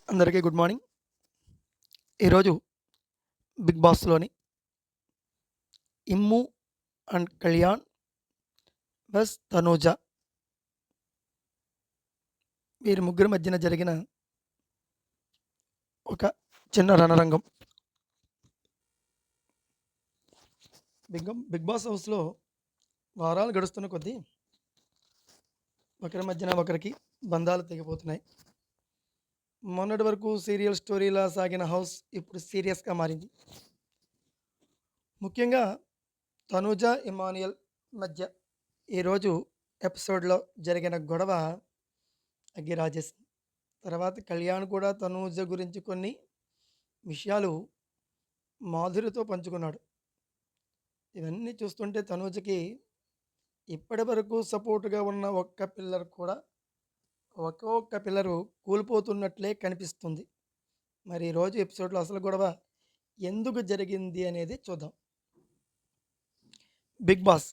అందరికీ good morning. ఈరోజు 'big బాస్'లోని 'ఇమ్ము అండ్ కళ్యాణ్ వెస్ తనూజ' వీరి ముగ్గురి మధ్యన జరిగిన ఒక చిన్న రణరంగం. బిగ్ బాస్ హౌస్‌లో వారాలు గడుస్తున్న కొద్దీ ఒకరి మధ్యన ఒకరికి బంధాలు తెగిపోతున్నాయి. మొన్నటి వరకు సీరియల్ స్టోరీలా సాగిన హౌస్ ఇప్పుడు సీరియస్‌గా మారింది. ముఖ్యంగా తనూజ, ఇమాన్యుయల్ మధ్య ఈరోజు ఎపిసోడ్‌లో జరిగిన గొడవ అగ్గిరాజేసింది. తర్వాత కళ్యాణ్ కూడా తనూజ గురించి కొన్ని విషయాలు మాధురితో పంచుకున్నాడు. ఇవన్నీ చూస్తుంటే తనూజకి ఇప్పటివరకు సపోర్ట్‌గా ఉన్న ఒక్క పిల్లరు కూలిపోతున్నట్లే కనిపిస్తుంది. మరి ఈరోజు ఎపిసోడ్‌లో అసలు గొడవ ఎందుకు జరిగింది అనేది చూద్దాం. బిగ్ బాస్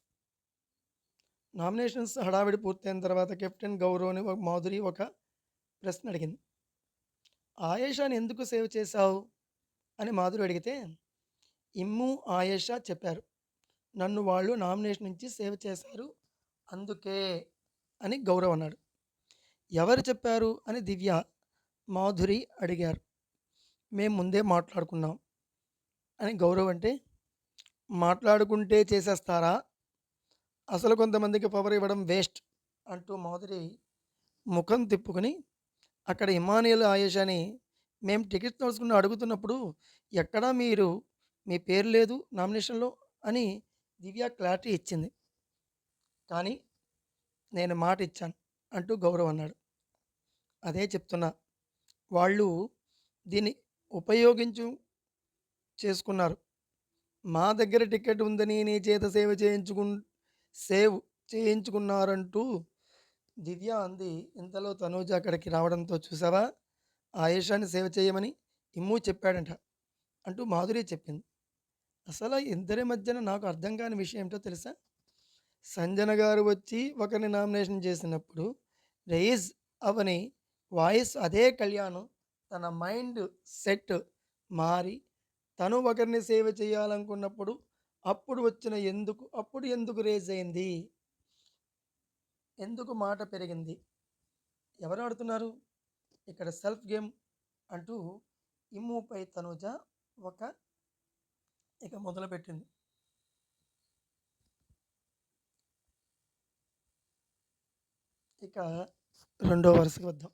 నామినేషన్స్ హడావిడి పూర్తయిన తర్వాత కెప్టెన్ గౌరవ్‌ని మాధురి ఒక ప్రశ్న అడిగింది. ఆయేషాని ఎందుకు సేవ్ చేశావు అని మాధురి అడిగితే, ఇమ్ము, ఆయేషా చెప్పారు. నన్ను వాళ్ళు నామినేషన్ నుంచి సేవ్ చేశారు అందుకే అని గౌరవ్ అన్నాడు. ఎవరు చెప్పారు అని దివ్య, మాధురి అడిగారు. మేము ముందే మాట్లాడుకున్నాం అని గౌరవ్ అంటే, మాట్లాడుకుంటే చేసేస్తారా, అసలు కొంతమందికి పవర్ ఇవ్వడం వేస్ట్ అంటూ మాధురి ముఖం తిప్పుకొని అక్కడ ఇమానియల్, ఆయేషాని మేము టికెట్స్ తీసుకుని అడుగుతున్నప్పుడు ఎక్కడా మీ పేరు లేదు నామినేషన్‌లో అని దివ్య క్లారిటీ ఇచ్చింది. కానీ నేను మాట ఇచ్చాను అంటూ గౌరవ్ అన్నాడు. అదే చెప్తున్నా. వాళ్ళు దీన్ని ఉపయోగించు చేసుకున్నారు. మా దగ్గర టికెట్ ఉందని నీ చేత సేవ్ చేయించుకున్నారంటూ దివ్య అంది. ఇంతలో తనూజ అక్కడికి రావడంతో చూసావా, ఆయేషాని సేవ్ చేయమని ఇమ్ము చెప్పాడంట అంటూ మాధురి చెప్పింది. అసలు ఇద్దరి మధ్యన నాకు అర్థం కాని విషయం ఏమిటో తెలుసా? సంజన గారు వచ్చి ఒకరిని నామినేషన్ చేసినప్పుడు రైజ్ అవని వాయిస్ అదే కళ్యాణ్ తన మైండ్ సెట్ మారి తను ఒకరిని సేవ్ చేయాలనుకున్నప్పుడు అప్పుడు ఎందుకు రేజ్ అయింది, ఎందుకు మాట పెరిగింది, ఎవరు ఆడుతున్నారు ఇక్కడ సెల్ఫ్ గేమ్ అంటూ ఇమ్ముపై తనుజ ఇక మొదలుపెట్టింది. ఇక రెండో వరుసకు వద్దాం.